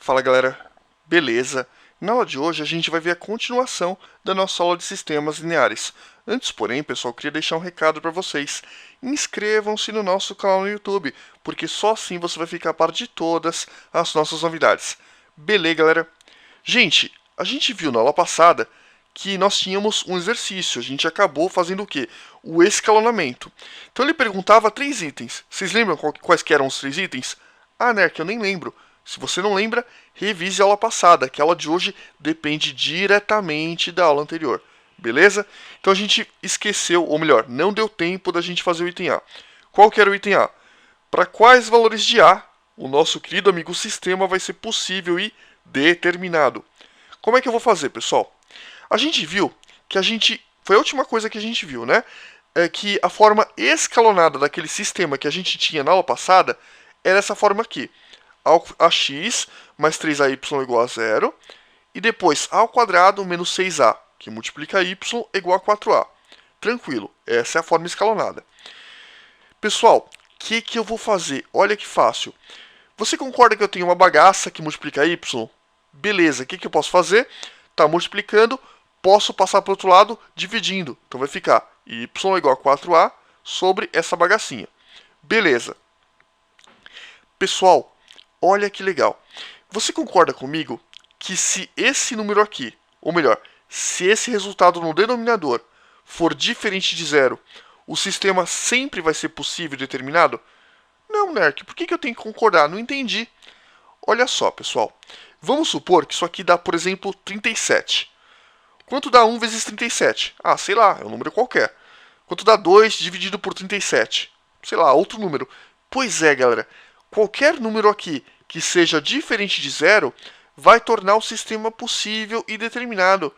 Fala galera, beleza? Na aula de hoje a gente vai ver a continuação da nossa aula de sistemas lineares. Antes, porém, pessoal, eu queria deixar um recado para vocês. Inscrevam-se no nosso canal no YouTube, porque só assim você vai ficar a par de todas as nossas novidades. Beleza, galera? Gente, a gente viu na aula passada que nós tínhamos um exercício. A gente acabou fazendo o quê? O escalonamento. Então ele perguntava 3 itens. Vocês lembram quais que eram os 3 itens? Ah, Nerk, eu nem lembro. Se você não lembra, revise a aula passada, que a aula de hoje depende diretamente da aula anterior. Beleza? Então a gente esqueceu, ou melhor, não deu tempo da gente fazer o item A. Qual que era o item A? Para quais valores de A o nosso querido amigo sistema vai ser possível e determinado? Como é que eu vou fazer, pessoal? A gente viu que foi a última coisa que a gente viu, né? É que a forma escalonada daquele sistema que a gente tinha na aula passada era essa forma aqui. Ax mais 3ay igual a 0. E depois a ao quadrado menos 6a, que multiplica y igual a 4a. Tranquilo, essa é a forma escalonada. Pessoal, o que eu vou fazer? Olha que fácil. Você concorda que eu tenho uma bagaça que multiplica y? Beleza, o que eu posso fazer? Está multiplicando, posso passar para o outro lado dividindo. Então vai ficar y igual a 4a sobre essa bagacinha. Beleza. Pessoal, olha que legal. Você concorda comigo que se esse número aqui, ou melhor, se esse resultado no denominador for diferente de zero, o sistema sempre vai ser possível e determinado? Não, Nerk, por que eu tenho que concordar? Não entendi. Olha só, pessoal. Vamos supor que isso aqui dá, por exemplo, 37. Quanto dá 1 vezes 37? Ah, sei lá, é um número qualquer. Quanto dá 2 dividido por 37? Sei lá, outro número. Pois é, galera. Qualquer número aqui que seja diferente de zero vai tornar o sistema possível e determinado.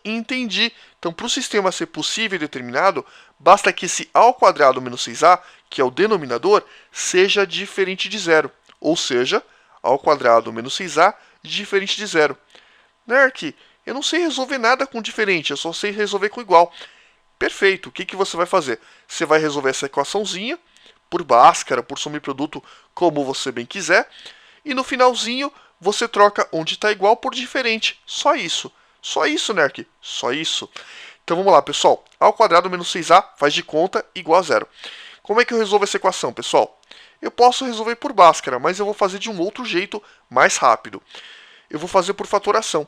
Entendi. Então, para o sistema ser possível e determinado, basta que esse a ao quadrado menos 6a, que é o denominador, seja diferente de zero. Ou seja, a ao quadrado menos 6a diferente de zero. Nerk, eu não sei resolver nada com diferente, eu só sei resolver com igual. Perfeito. O que você vai fazer? Você vai resolver essa equaçãozinha por Bhaskara, por soma e produto, como você bem quiser. E no finalzinho, você troca onde está igual por diferente. Só isso. Só isso, Nerk. Só isso. Então vamos lá, pessoal. A ao quadrado menos 6a faz de conta igual a zero. Como é que eu resolvo essa equação, pessoal? Eu posso resolver por Bhaskara, mas eu vou fazer de um outro jeito mais rápido. Eu vou fazer por fatoração.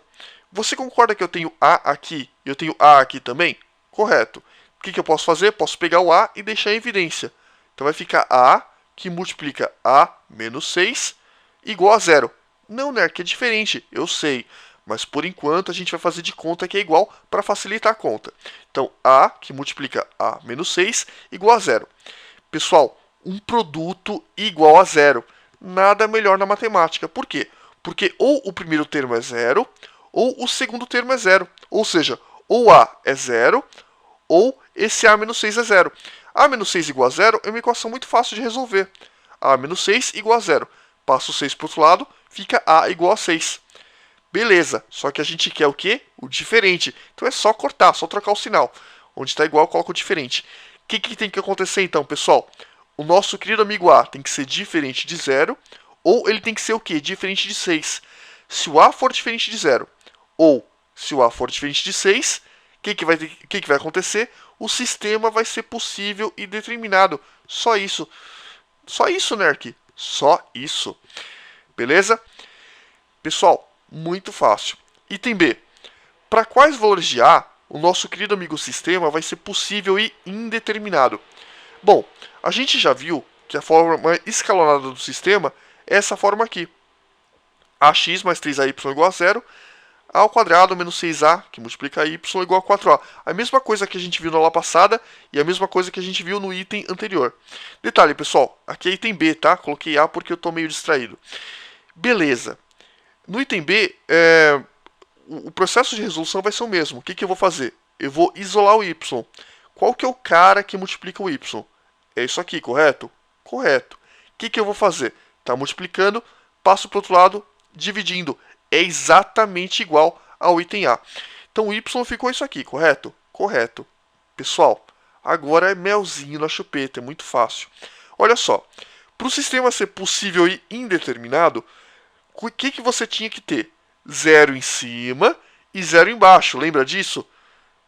Você concorda que eu tenho a aqui e eu tenho a aqui também? Correto. O que eu posso fazer? Posso pegar o a e deixar em evidência. Então vai ficar a, que multiplica a menos 6, igual a zero. Não, Nerk, é diferente, eu sei. Mas por enquanto a gente vai fazer de conta que é igual para facilitar a conta. Então a, que multiplica a menos 6, igual a zero. Pessoal, um produto igual a zero. Nada melhor na matemática. Por quê? Porque ou o primeiro termo é zero, ou o segundo termo é zero. Ou seja, ou a é zero, ou esse a menos 6 é zero. A menos 6 igual a zero é uma equação muito fácil de resolver. A menos 6 igual a zero. Passa o 6 para o outro lado, fica a igual a 6. Beleza, só que a gente quer o quê? O diferente. Então é só cortar, só trocar o sinal. Onde está igual, coloca o diferente. O que tem que acontecer então, pessoal? O nosso querido amigo a tem que ser diferente de zero, ou ele tem que ser o quê? Diferente de 6. Se o a for diferente de zero, ou se o a for diferente de 6, o que vai acontecer? O sistema vai ser possível e determinado. Só isso. Só isso, Nerk. Só isso. Beleza? Pessoal, muito fácil. Item B. Para quais valores de A o nosso querido amigo sistema vai ser possível e indeterminado? Bom, a gente já viu que a forma escalonada do sistema é essa forma aqui. Ax mais 3ay igual a zero. A ao quadrado menos 6a, que multiplica y, igual a 4a. A mesma coisa que a gente viu na aula passada e a mesma coisa que a gente viu no item anterior. Detalhe, pessoal, aqui é item B, tá? Coloquei A porque eu estou meio distraído. Beleza. No item B, o processo de resolução vai ser o mesmo. O que eu vou fazer? Eu vou isolar o y. Qual que é o cara que multiplica o y? É isso aqui, correto? Correto. O que eu vou fazer? Está multiplicando, passo para o outro lado, dividindo. É exatamente igual ao item A. Então o y ficou isso aqui, correto? Correto. Pessoal, agora é melzinho na chupeta, é muito fácil. Olha só, para o sistema ser possível e indeterminado, O que você tinha que ter? 0 em cima e 0 embaixo, lembra disso?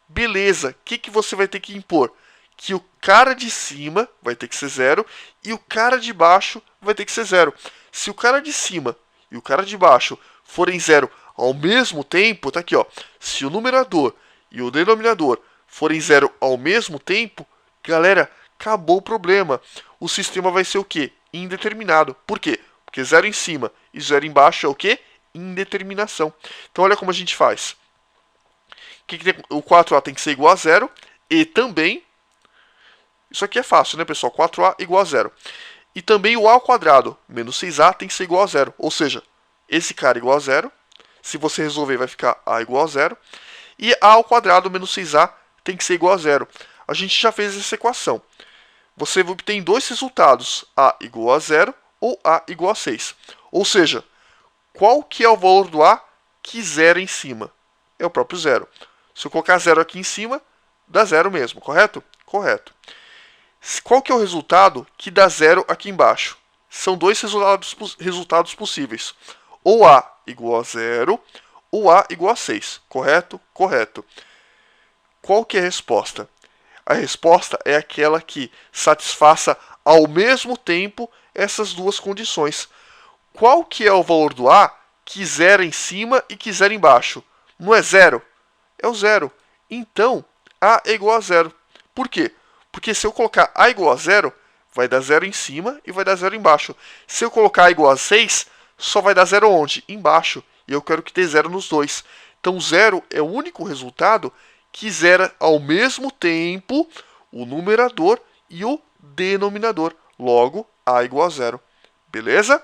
Beleza, o que você vai ter que impor? Que o cara de cima vai ter que ser 0 e o cara de baixo vai ter que ser 0. Se o cara de cima e o cara de baixo forem 0 ao mesmo tempo, tá aqui, ó. Se o numerador e o denominador forem 0 ao mesmo tempo, galera, acabou o problema. O sistema vai ser o quê? Indeterminado. Por quê? Porque 0 em cima e 0 embaixo é o quê? Indeterminação. Então olha como a gente faz. O 4A tem que ser igual a 0 e também, isso aqui é fácil, né, pessoal? 4A igual a 0. E também o A ao quadrado menos 6A tem que ser igual a 0. Ou seja, esse cara igual a 0. Se você resolver, vai ficar A igual a 0. E A ao quadrado menos 6A tem que ser igual a 0. A gente já fez essa equação. Você obtém dois resultados, A igual a 0 ou A igual a 6. Ou seja, qual que é o valor do A que 0 em cima? É o próprio 0. Se eu colocar 0 aqui em cima, dá 0 mesmo, correto? Correto. Qual que é o resultado que dá 0 aqui embaixo? São dois resultados possíveis. Ou A igual a 0, ou A igual a 6. Correto? Correto. Qual que é a resposta? A resposta é aquela que satisfaça ao mesmo tempo essas duas condições. Qual que é o valor do A que 0 em cima e que 0 embaixo? Não é 0? É o 0. Então, A é igual a 0. Por quê? Porque se eu colocar A igual a 0, vai dar 0 em cima e vai dar 0 embaixo. Se eu colocar A igual a 6, só vai dar 0 onde? Embaixo. E eu quero que dê 0 nos dois. Então, 0 é o único resultado que zera ao mesmo tempo o numerador e o denominador. Logo, A igual a 0. Beleza?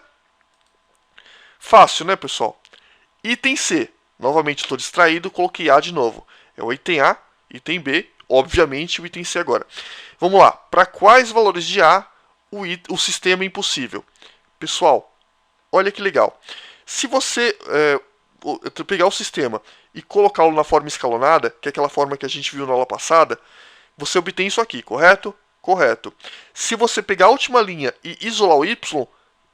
Fácil, né, pessoal? Item C. Novamente estou distraído, coloquei A de novo. É o item A, item B, obviamente o item C agora. Vamos lá. Para quais valores de A o sistema é impossível? Pessoal, olha que legal. Se você pegar o sistema e colocá-lo na forma escalonada, que é aquela forma que a gente viu na aula passada, você obtém isso aqui, correto? Correto. Se você pegar a última linha e isolar o y,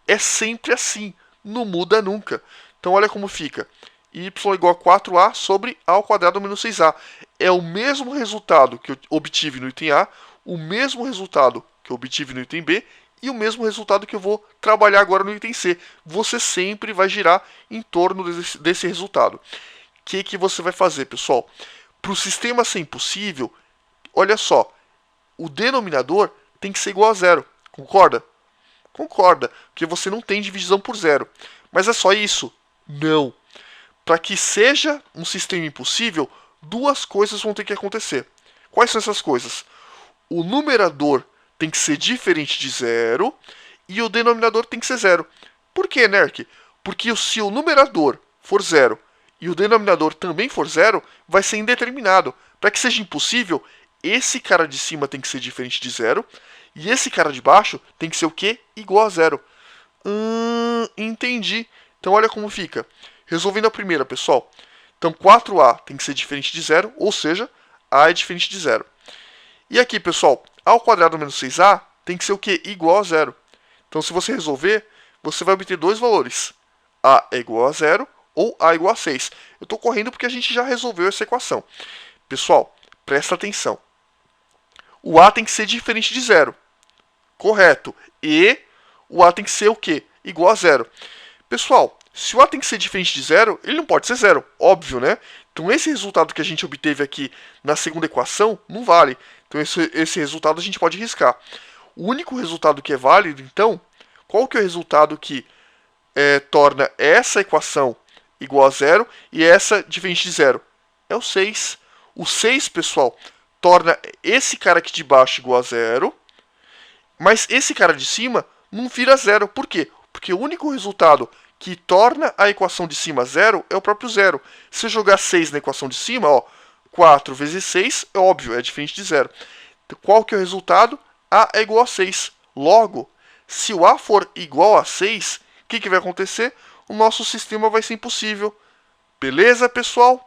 é sempre assim, não muda nunca. Então olha como fica. Y igual a 4A sobre A ao quadrado menos 6A. É o mesmo resultado que eu obtive no item A, o mesmo resultado que eu obtive no item B e o mesmo resultado que eu vou trabalhar agora no item C. Você sempre vai girar em torno desse resultado. O que você vai fazer, pessoal? Para o sistema ser impossível, olha só, o denominador tem que ser igual a 0. Concorda? Concorda, porque você não tem divisão por 0. Mas é só isso? Não. Para que seja um sistema impossível, duas coisas vão ter que acontecer. Quais são essas coisas? O numerador tem que ser diferente de 0 e o denominador tem que ser 0. Por que, Nerk? Porque se o numerador for 0 e o denominador também for 0, vai ser indeterminado. Para que seja impossível, esse cara de cima tem que ser diferente de 0 e esse cara de baixo tem que ser o quê? Igual a 0. Entendi. Então olha como fica. Resolvendo a primeira, pessoal. Então 4A tem que ser diferente de 0, ou seja, A é diferente de 0. E aqui, pessoal, A ao quadrado menos 6A tem que ser o quê? Igual a 0. Então se você resolver, você vai obter dois valores. A é igual a 0 ou A é igual a 6. Eu estou correndo porque a gente já resolveu essa equação. Pessoal, presta atenção. O A tem que ser diferente de 0. Correto. E o A tem que ser o quê? Igual a 0. Pessoal, se o A tem que ser diferente de 0, ele não pode ser 0. Óbvio, né? Então esse resultado que a gente obteve aqui na segunda equação não vale. Então esse resultado a gente pode riscar. O único resultado que é válido, então, qual que é o resultado que torna essa equação igual a 0 e essa diferente de 0? É o 6. O 6, pessoal, torna esse cara aqui de baixo igual a 0, mas esse cara de cima não vira 0. Por quê? Porque o único resultado que torna a equação de cima 0 é o próprio 0. Se eu jogar 6 na equação de cima, ó, 4 vezes 6, é óbvio, é diferente de 0. Então, qual que é o resultado? A é igual a 6. Logo, se o A for igual a 6, o que vai acontecer? O nosso sistema vai ser impossível. Beleza, pessoal?